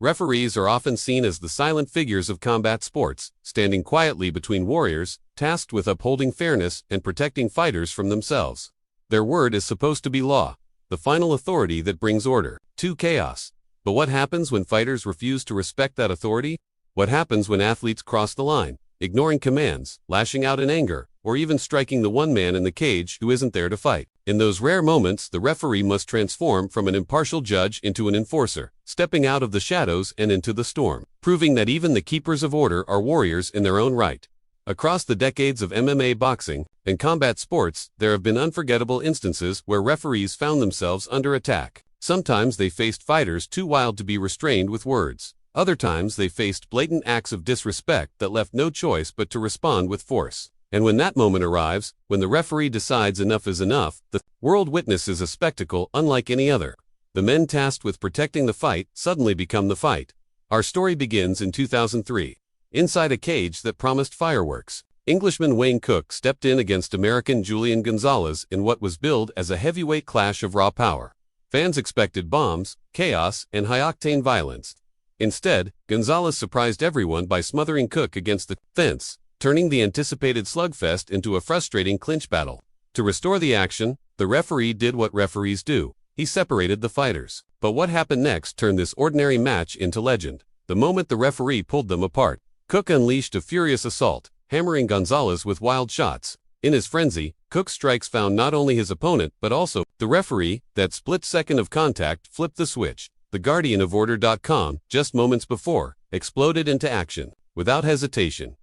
Referees are often seen as the silent figures of combat sports, standing quietly between warriors, tasked with upholding fairness and protecting fighters from themselves. Their word is supposed to be law, the final authority that brings order to chaos. But what happens when fighters refuse to respect that authority? What happens when athletes cross the line, ignoring commands, lashing out in anger, or even striking the one man in the cage who isn't there to fight? In those rare moments, the referee must transform from an impartial judge into an enforcer, stepping out of the shadows and into the storm, proving that even the keepers of order are warriors in their own right. Across the decades of MMA, boxing, and combat sports, there have been unforgettable instances where referees found themselves under attack. Sometimes they faced fighters too wild to be restrained with words. Other times they faced blatant acts of disrespect that left no choice but to respond with force. And when that moment arrives, when the referee decides enough is enough, the world witnesses a spectacle unlike any other. The men tasked with protecting the fight suddenly become the fight. Our story begins in 2003. Inside a cage that promised fireworks, Englishman Wayne Cook stepped in against American Julian Gonzalez in what was billed as a heavyweight clash of raw power. Fans expected bombs, chaos, and high-octane violence. Instead, Gonzalez surprised everyone by smothering Cook against the fence, turning the anticipated slugfest into a frustrating clinch battle. To restore the action, the referee did what referees do. He separated the fighters. But what happened next turned this ordinary match into legend. The moment the referee pulled them apart, Cook unleashed a furious assault, hammering Gonzalez with wild shots. In his frenzy, Cook's strikes found not only his opponent but also the referee. That split second of contact flipped the switch. The Guardian of Order.com, just moments before, exploded into action. Without hesitation,